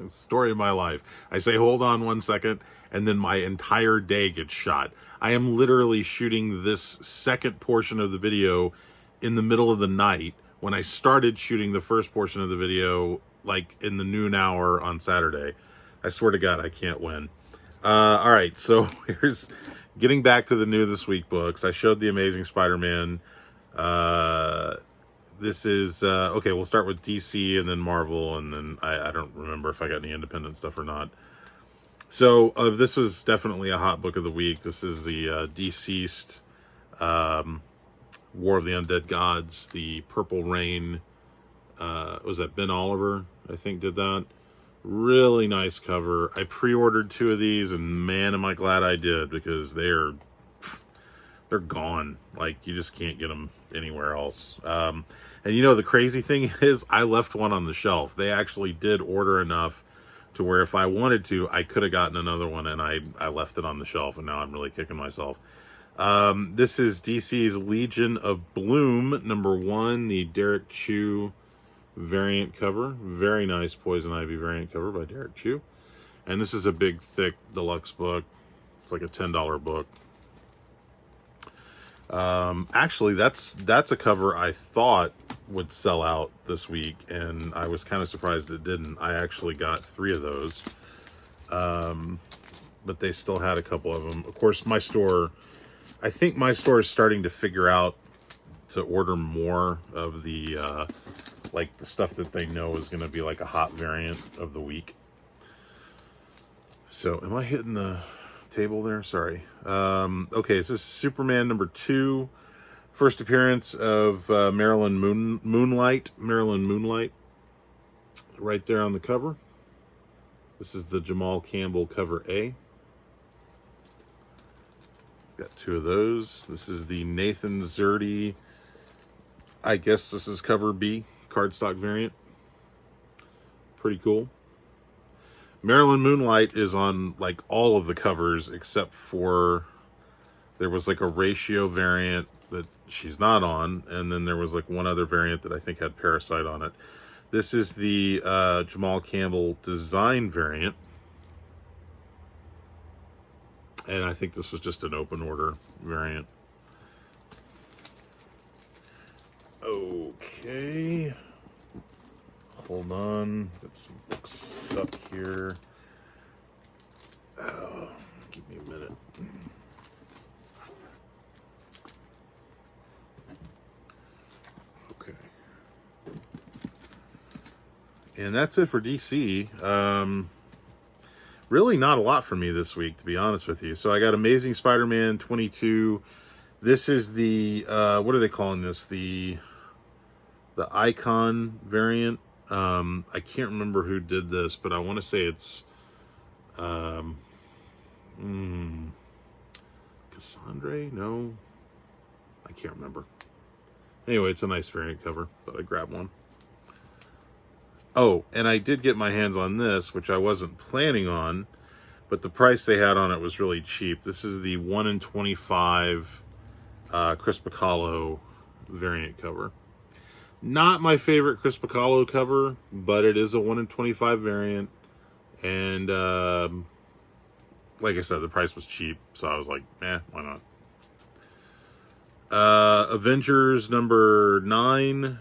Story of my life. I say, hold on 1 second, and then my entire day gets shot. I am literally shooting this second portion of the video in the middle of the night when I started shooting the first portion of the video, like in the noon hour on Saturday. I swear to God, I can't win. All right, so here's getting back to the new this week books. I showed the Amazing Spider-Man. This is okay. We'll start with DC and then Marvel, and then I don't remember if I got any independent stuff or not. So this was definitely a hot book of the week. This is the Deceased, War of the Undead Gods, the Purple Rain. Was that Ben Oliver? I think did that. Really nice cover. I pre-ordered 2 of these, and man, am I glad I did, because they're gone. Like, you just can't get them anywhere else. And you know, the crazy thing is, I left one on the shelf. They actually did order enough to where if I wanted to, I could have gotten another one, and I left it on the shelf, and now I'm really kicking myself. This is DC's Legion of Bloom, #1, the Derek Chew variant cover. Very nice Poison Ivy variant cover by Derek Chew. And this is a big, thick, deluxe book. It's like a $10 book. Actually, that's a cover I thought would sell out this week, and I was kind of surprised it didn't. I actually got 3 of those, but they still had a couple of them. Of course, I think my store is starting to figure out to order more of the like the stuff that they know is going to be like a hot variant of the week. So, am I hitting the table there? Sorry. Okay, this is Superman #2, first appearance of Marilyn Moonlight, right there on the cover. This is the Jamal Campbell cover A. Got 2 of those. This is the Nathan Zerdy, I guess this is cover B, cardstock variant. Pretty cool. Marilyn Moonlight is on like all of the covers except for there was like a ratio variant that she's not on, and then there was like one other variant that I think had Parasite on it. This is the Jamal Campbell design variant, and I think this was just an open order variant. Okay, hold on, got some books up here. Oh, give me a minute. Okay, and that's it for DC. Really not a lot for me this week, to be honest with you. So I got Amazing Spider-Man 22. This is the what are they calling this? The Icon variant. I can't remember who did this, but I want to say it's Cassandra? No, I can't remember. Anyway, it's a nice variant cover. Thought I'd grab one. Oh, and I did get my hands on this, which I wasn't planning on, but the price they had on it was really cheap. This is the 1 in 25 Chris Bacalo variant cover. Not my favorite Chris Bacalo cover, but it is a 1 in 25 variant. And like I said, the price was cheap, so I was like, why not? Avengers #9,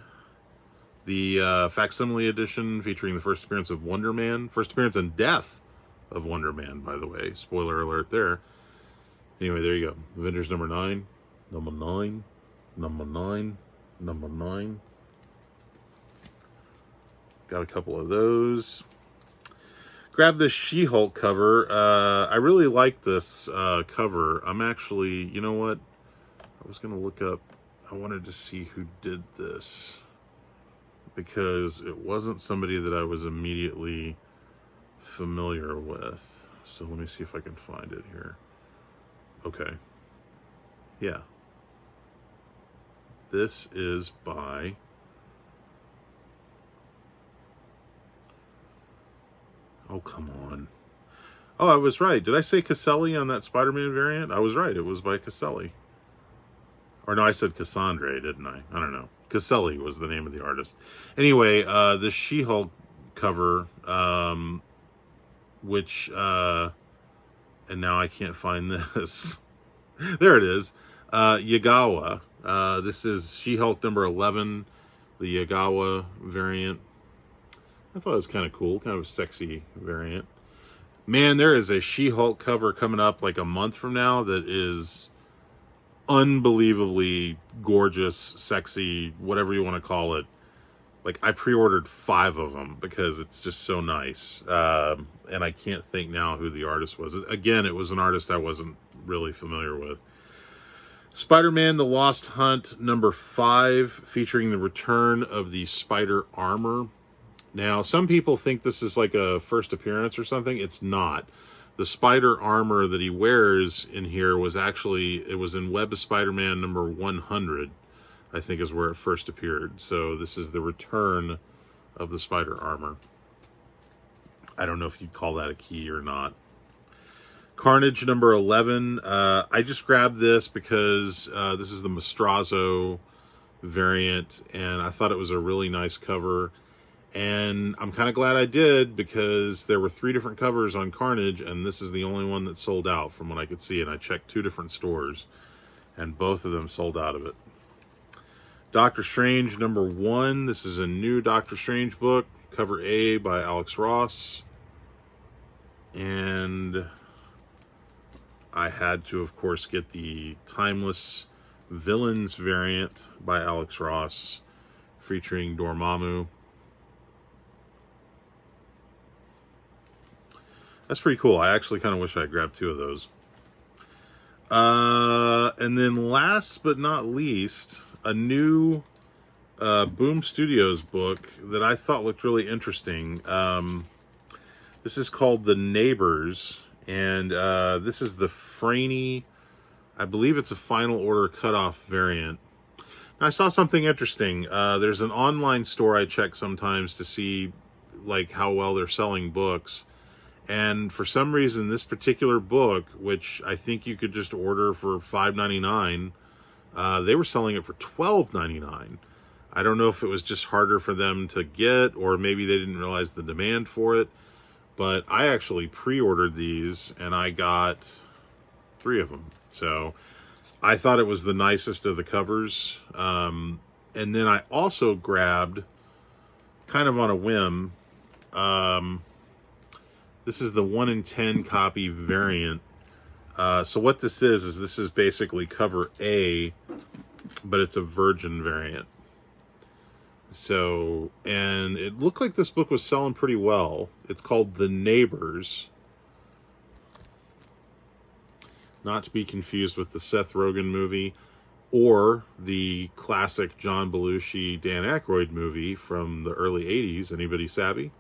the facsimile edition featuring the first appearance of Wonder Man. First appearance and death of Wonder Man, by the way. Spoiler alert there. Anyway, there you go. Avengers #9. Number 9. Got a couple of those. Grab this She-Hulk cover. I really like this cover. I'm actually, you know what? I was going to look up, I wanted to see who did this, because it wasn't somebody that I was immediately familiar with. So let me see if I can find it here. Okay. Yeah. This is by oh, come on. Oh, I was right. Did I say Caselli on that Spider-Man variant? I was right. It was by Caselli. Or no, I said Cassandra, didn't I? I don't know. Caselli was the name of the artist. Anyway, the She-Hulk cover, which, and now I can't find this. There it is. Yagawa. This is She-Hulk number 11, the Yagawa variant. I thought it was kind of cool, kind of a sexy variant. Man, there is a She-Hulk cover coming up like a month from now that is unbelievably gorgeous, sexy, whatever you want to call it. Like, I pre-ordered 5 of them because it's just so nice. And I can't think now who the artist was. Again, it was an artist I wasn't really familiar with. Spider-Man The Lost Hunt number 5, featuring the return of the Spider Armor. Now, some people think this is like a first appearance or something. It's not. The Spider Armor that he wears in here was actually, it was in Web of Spider-Man number 100, I think is where it first appeared. So this is the return of the Spider Armor. I don't know if you'd call that a key or not. Carnage number 11. I just grabbed this because this is the Mastrazo variant, and I thought it was a really nice cover. And I'm kind of glad I did, because there were 3 different covers on Carnage, and this is the only one that sold out from what I could see. And I checked 2 different stores, and both of them sold out of it. Doctor Strange number 1. This is a new Doctor Strange book, cover A by Alex Ross. And I had to, of course, get the Timeless Villains variant by Alex Ross, featuring Dormammu. That's pretty cool. I actually kind of wish I had grabbed 2 of those. And then last but not least, a new Boom Studios book that I thought looked really interesting. This is called The Neighbors, and this is the Franey, I believe it's a Final Order cutoff variant. Now, I saw something interesting. There's an online store I check sometimes to see like how well they're selling books. And for some reason, this particular book, which I think you could just order for $5.99, they were selling it for $12.99. I don't know if it was just harder for them to get, or maybe they didn't realize the demand for it. But I actually pre-ordered these, and I got 3 of them. So I thought it was the nicest of the covers. And then I also grabbed, kind of on a whim, this is the 1 in 10 copy variant. So what this is this is basically cover A, but it's a Virgin variant. So, and it looked like this book was selling pretty well. It's called The Neighbors. Not to be confused with the Seth Rogen movie or the classic John Belushi, Dan Aykroyd movie from the early 80s. Anybody savvy?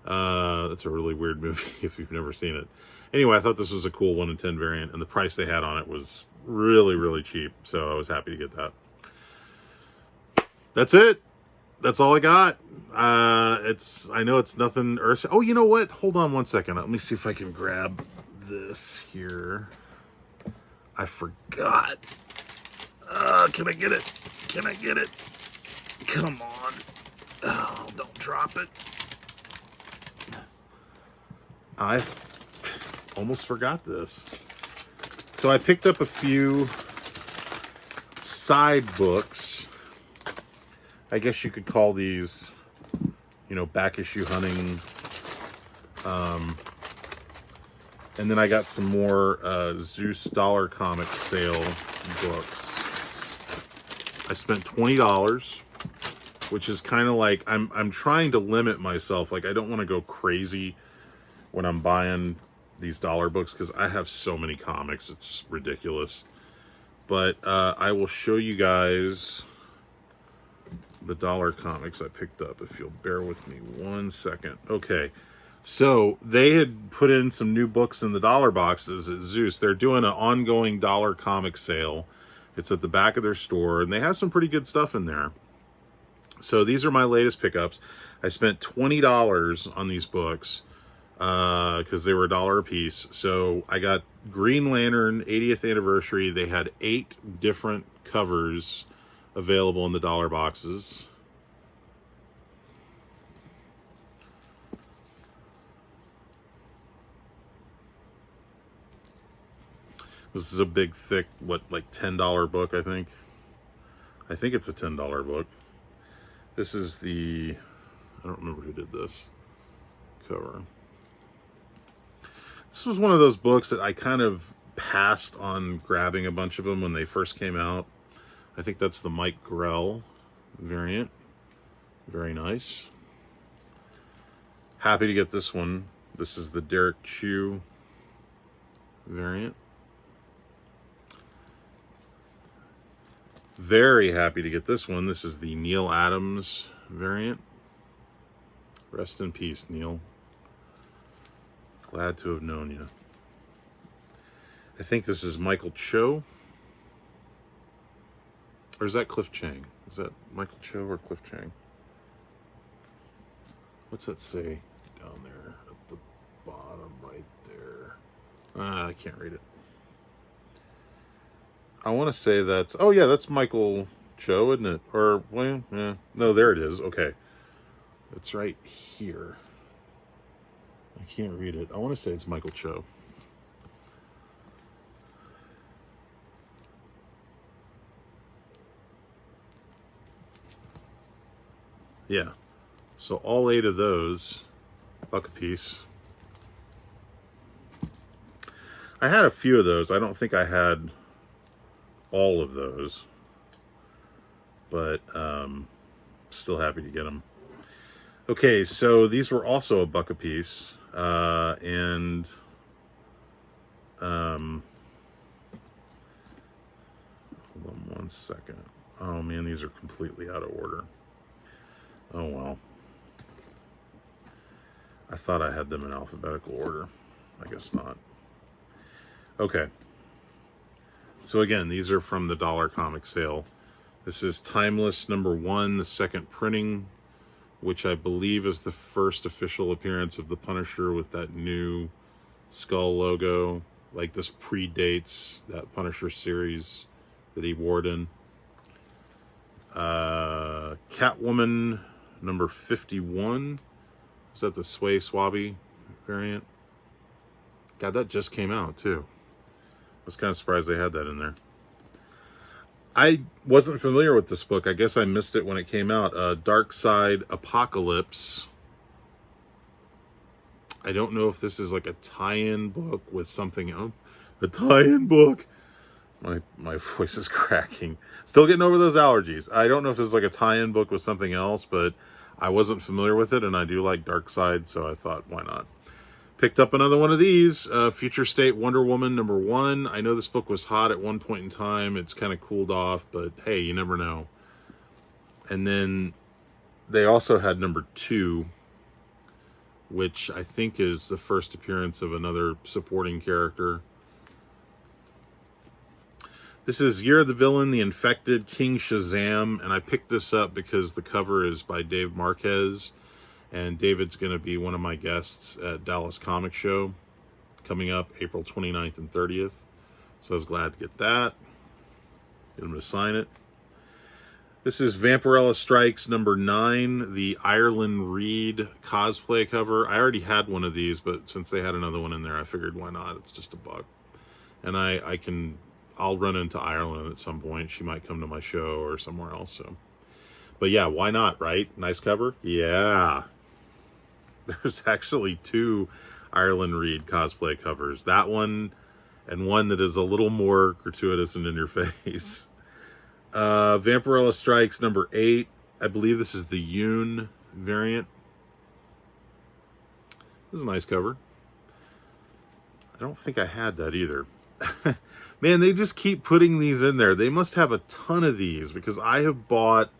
That's a really weird movie if you've never seen it. Anyway, I thought this was a cool 1 in 10 variant, and the price they had on it was really, really cheap. So I was happy to get that. That's it. That's all I got. I know it's nothing earth. Oh, you know what? Hold on one second. Let me see if I can grab this here. I forgot. Can I get it? Can I get it? Come on. Oh, don't drop it. I almost forgot this. So I picked up a few side books. I guess you could call these, you know, back issue hunting. And then I got some more Zeus Dollar Comic Sale books. I spent $20, which is kind of like, I'm trying to limit myself. Like, I don't want to go crazy when I'm buying these dollar books, because I have so many comics, it's ridiculous. But I will show you guys the dollar comics I picked up, if you'll bear with me 1 second. Okay, so they had put in some new books in the dollar boxes at Zeus. They're doing an ongoing dollar comic sale. It's at the back of their store, and they have some pretty good stuff in there. So these are my latest pickups. I spent $20 on these books because they were $1 a piece. So I got Green Lantern 80th anniversary. They had 8 different covers available in the dollar boxes. This is a big, thick, what, like $10 book, I think. I think it's a $10 book. This is the, I don't remember who did this cover. This was one of those books that I kind of passed on grabbing a bunch of them when they first came out. I think that's the Mike Grell variant. Very nice. Happy to get this one. This is the Derek Chew variant. Very happy to get this one. This is the Neil Adams variant. Rest in peace, Neil. Glad to have known you. I think this is Michael Cho. Or is that Cliff Chang? Is that Michael Cho or Cliff Chang? What's that say down there at the bottom right there? I can't read it. I want to say that's, oh yeah, that's Michael Cho, isn't it? Or, well, yeah. No, there it is. Okay. It's right here. I can't read it. I want to say it's Michael Cho. Yeah. So all 8 of those, buck a piece. I had a few of those. I don't think I had all of those, but still happy to get them. Okay, so these were also a buck a piece, and hold on one second. Oh man, these are completely out of order. Oh well. I thought I had them in alphabetical order. I guess not. Okay. So again, these are from the Dollar Comic sale. This is Timeless #1, the second printing, which I believe is the first official appearance of the Punisher with that new skull logo. Like, this predates that Punisher series that he wore in. Catwoman #51. Is that the Sway Swabby variant? God, that just came out too. I was kind of surprised they had that in there. I wasn't familiar with this book. I guess I missed it when it came out. Dark Side Apocalypse. I don't know if this is like a tie-in book with something else. A tie-in book. My voice is cracking. Still getting over those allergies. I don't know if this is like a tie-in book with something else, but I wasn't familiar with it, and I do like Dark Side, so I thought, why not? Picked up another one of these, Future State Wonder Woman #1. I know this book was hot at one point in time. It's kind of cooled off, but hey, you never know. And then they also had #2, which I think is the first appearance of another supporting character. This is Year of the Villain, The Infected, King Shazam, and I picked this up because the cover is by Dave Marquez, and David's going to be one of my guests at Dallas Comic Show coming up April 29th and 30th. So I was glad to get that. Get him to sign it. This is Vampirella Strikes #9, the Ireland Reed cosplay cover. I already had one of these, but since they had another one in there, I figured why not? It's just a buck. And I'll run into Ireland at some point. She might come to my show or somewhere else. So, but yeah, why not, right? Nice cover. Yeah. There's actually 2 Ireland Reed cosplay covers. That one and one that is a little more gratuitous and in your face. Vampirella Strikes #8. I believe this is the Yoon variant. This is a nice cover. I don't think I had that either. Man, they just keep putting these in there. They must have a ton of these because I have bought,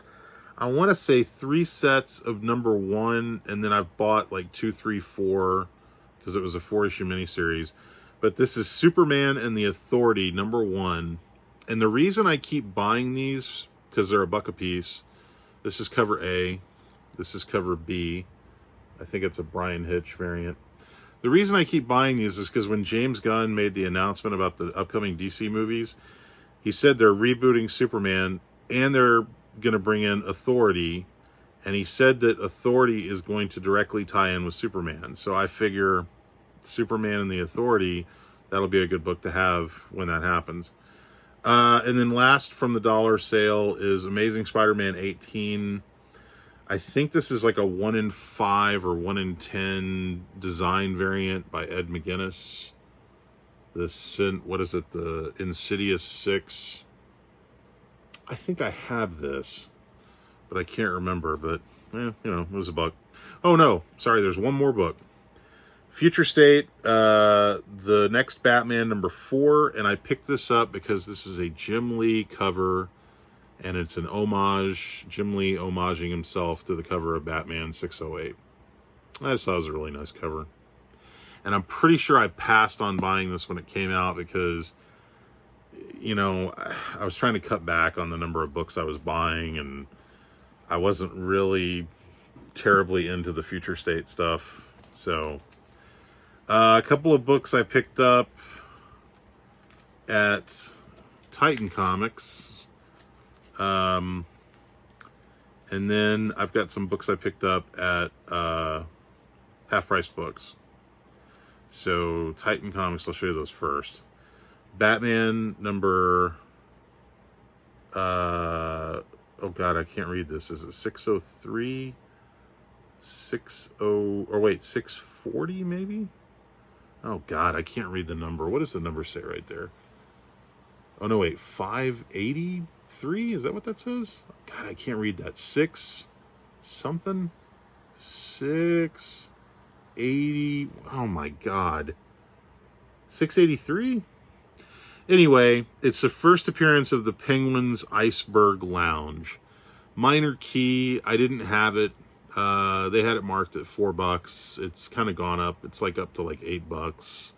I want to say 3 sets of #1, and then I've bought like 2, 3, 4 because it was a 4-issue miniseries. But this is Superman and the Authority #1. And the reason I keep buying these, because they're a buck a piece. This is cover A. This is cover B. I think it's a Brian Hitch variant. The reason I keep buying these is because when James Gunn made the announcement about the upcoming DC movies, he said they're rebooting Superman and they're going to bring in Authority. And he said that Authority is going to directly tie in with Superman. So I figure Superman and the Authority, that'll be a good book to have when that happens. And then last from the dollar sale is Amazing Spider-Man 18. I think this is like a 1 in 5 or 1 in 10 design variant by Ed McGuinness. What is it? The Insidious 6. I think I have this, but I can't remember. But, it was a buck. Oh, no. Sorry, there's one more book. Future State, the next Batman #4, and I picked this up because this is a Jim Lee cover, and it's an homage, Jim Lee homaging himself to the cover of Batman 608. I just thought it was a really nice cover. And I'm pretty sure I passed on buying this when it came out because, I was trying to cut back on the number of books I was buying, and I wasn't really terribly into the Future State stuff. So, a couple of books I picked up at Titan Comics. And then I've got some books I picked up at Half Price Books. So Titan Comics, I'll show you those first. Batman number, oh God, I can't read this. Is it 603? 640 maybe? Oh God, I can't read the number. What does the number say right there? Oh no, wait, 583? Is that what that says? God, I can't read that. 6 something? 680. Oh my God. 683? Anyway, it's the first appearance of the Penguin's Iceberg Lounge. Minor key. I didn't have it. They had it marked at $4. It's kind of gone up. It's like up to like $8.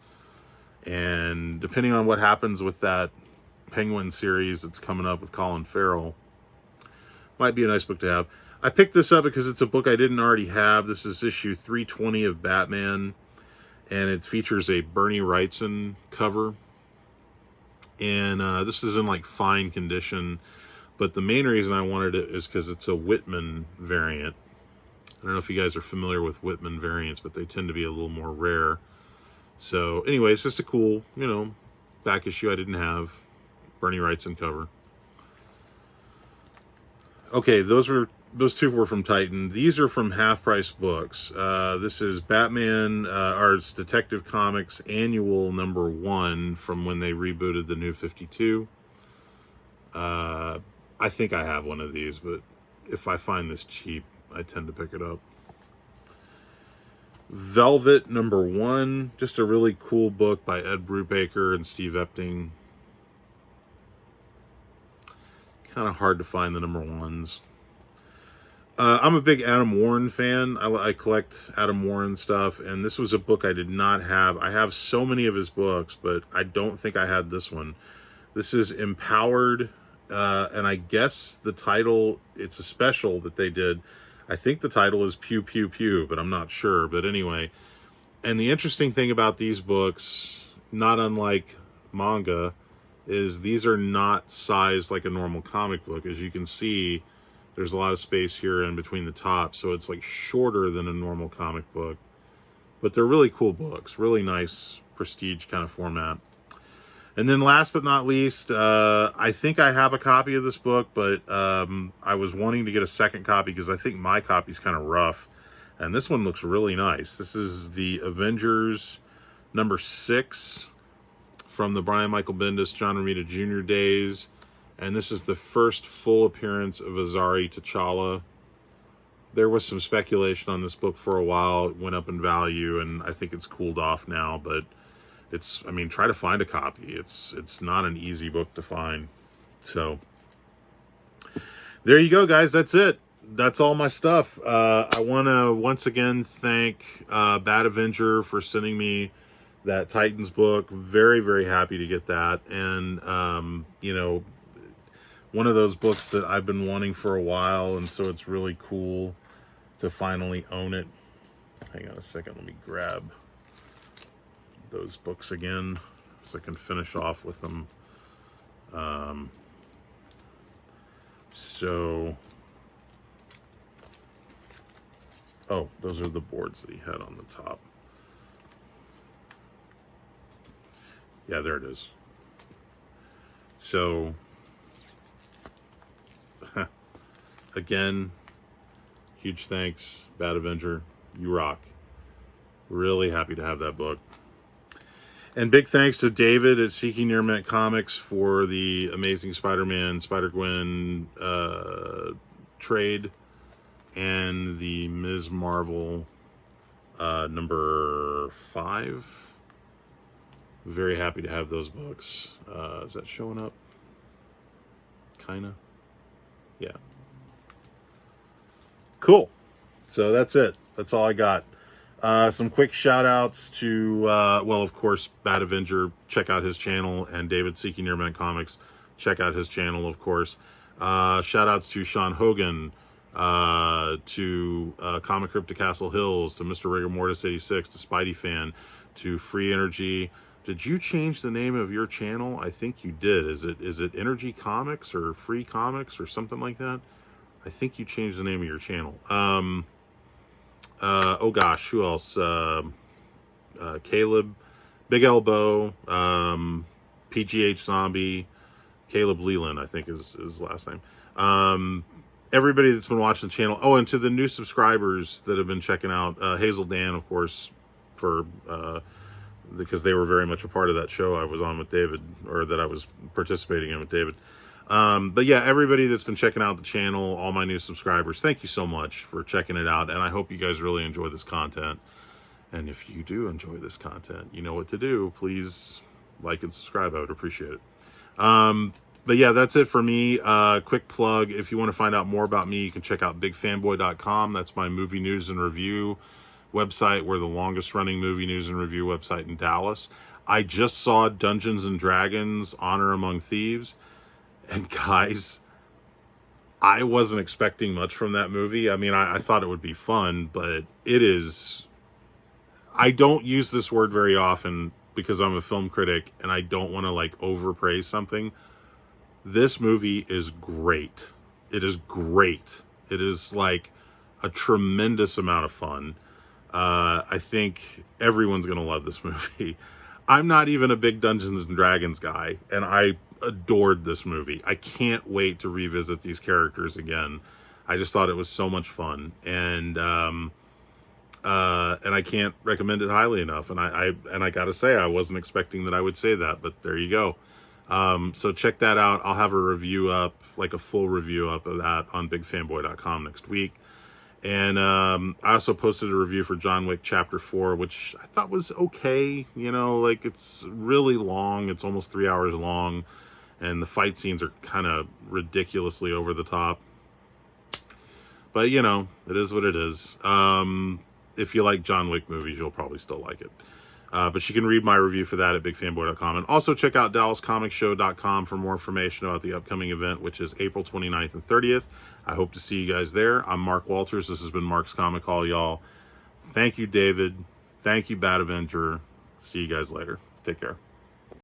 And depending on what happens with that Penguin series that's coming up with Colin Farrell, might be a nice book to have. I picked this up because it's a book I didn't already have. This is issue 320 of Batman, and it features a Bernie Wrightson cover. And this is in like fine condition, but the main reason I wanted it is because it's a Whitman variant. I don't know if you guys are familiar with Whitman variants, but they tend to be a little more rare. So anyway, it's just a cool, back issue I didn't have. Bernie Wrightson cover. Okay, those two were from Titan. These are from Half Price Books. This is Batman, it's Detective Comics Annual #1 from when they rebooted the New 52. I think I have one of these, but if I find this cheap, I tend to pick it up. Velvet #1, just a really cool book by Ed Brubaker and Steve Epting. Kind of hard to find the #1s. I'm a big Adam Warren fan. I collect Adam Warren stuff, and this was a book I did not have. I have so many of his books, but I don't think I had this one. This is Empowered, and I guess the title, it's a special that they did. I think the title is Pew Pew Pew, but I'm not sure. But anyway, and the interesting thing about these books, not unlike manga, is these are not sized like a normal comic book. As you can see, there's a lot of space here in between the top, so it's like shorter than a normal comic book. But they're really cool books, really nice prestige kind of format. And then last but not least, I think I have a copy of this book, but I was wanting to get a second copy because I think my copy's kind of rough. And this one looks really nice. This is the Avengers #6 from the Brian Michael Bendis, John Romita Jr. days. And this is the first full appearance of Azari T'Challa. There was some speculation on this book for a while. It went up in value, and I think it's cooled off now. But try to find a copy. It's not an easy book to find. So there you go, guys. That's it. That's all my stuff. I want to once again thank Bad Avenger for sending me that Titans book. Very, very happy to get that. And, one of those books that I've been wanting for a while, and so it's really cool to finally own it. Hang on a second, let me grab those books again so I can finish off with them. Those are the boards that he had on the top. Yeah, there it is. So, again, huge thanks, Bad Avenger. You rock. Really happy to have that book. And big thanks to David at Seeking Near Mint Comics for the Amazing Spider-Man, Spider-Gwen trade and the Ms. Marvel number 5. Very happy to have those books. Is that showing up? Kinda. Yeah. Cool. So that's it. That's all I got. Some quick shout outs to, well, of course, Bad Avenger. Check out his channel. And David Seeking Near Mint Comics. Check out his channel, of course. Shout outs to Sean Hogan, to Comic Crypt to Castle Hills, to Mr. Rigor Mortis 86, to Spidey Fan, to Free Energy. Did you change the name of your channel? I think you did. Is it Energy Comics or Free Comics or something like that? I think you changed the name of your channel. Oh gosh, who else? Caleb, Big Elbow, PGH Zombie, Caleb Leland, I think is his last name. Everybody that's been watching the channel. Oh, and to the new subscribers that have been checking out, Hazel Dan, of course, for because they were very much a part of that show I was on with David, or that I was participating in with David. But yeah, everybody that's been checking out the channel, all my new subscribers, thank you so much for checking it out. And I hope you guys really enjoy this content. And if you do enjoy this content, you know what to do. Please like and subscribe. I would appreciate it. But yeah, that's it for me. Quick plug. If you want to find out more about me, you can check out bigfanboy.com. That's my movie news and review website. We're the longest running movie news and review website in Dallas. I just saw Dungeons and Dragons Honor Among Thieves. And guys, I wasn't expecting much from that movie. I mean, I thought it would be fun, but it is... I don't use this word very often because I'm a film critic and I don't want to like overpraise something. This movie is great. It is great. It is like a tremendous amount of fun. I think everyone's going to love this movie. I'm not even a big Dungeons and Dragons guy, and I adored this movie. I can't wait to revisit these characters again. I just thought it was so much fun, and I can't recommend it highly enough. And I gotta say, I wasn't expecting that I would say that, but there you go. So check that out. I'll have a review up, like a full review up of that on bigfanboy.com next week. And I also posted a review for John Wick Chapter 4, which I thought was okay. You know, like, it's really long. It's almost 3 hours long. And the fight scenes are kind of ridiculously over the top. But, you know, it is what it is. If you like John Wick movies, you'll probably still like it. But you can read my review for that at bigfanboy.com. And also check out DallasComicShow.com for more information about the upcoming event, which is April 29th and 30th. I hope to see you guys there. I'm Mark Walters. This has been Mark's Comic Hall, y'all. Thank you, David. Thank you, Bad Avenger. See you guys later. Take care.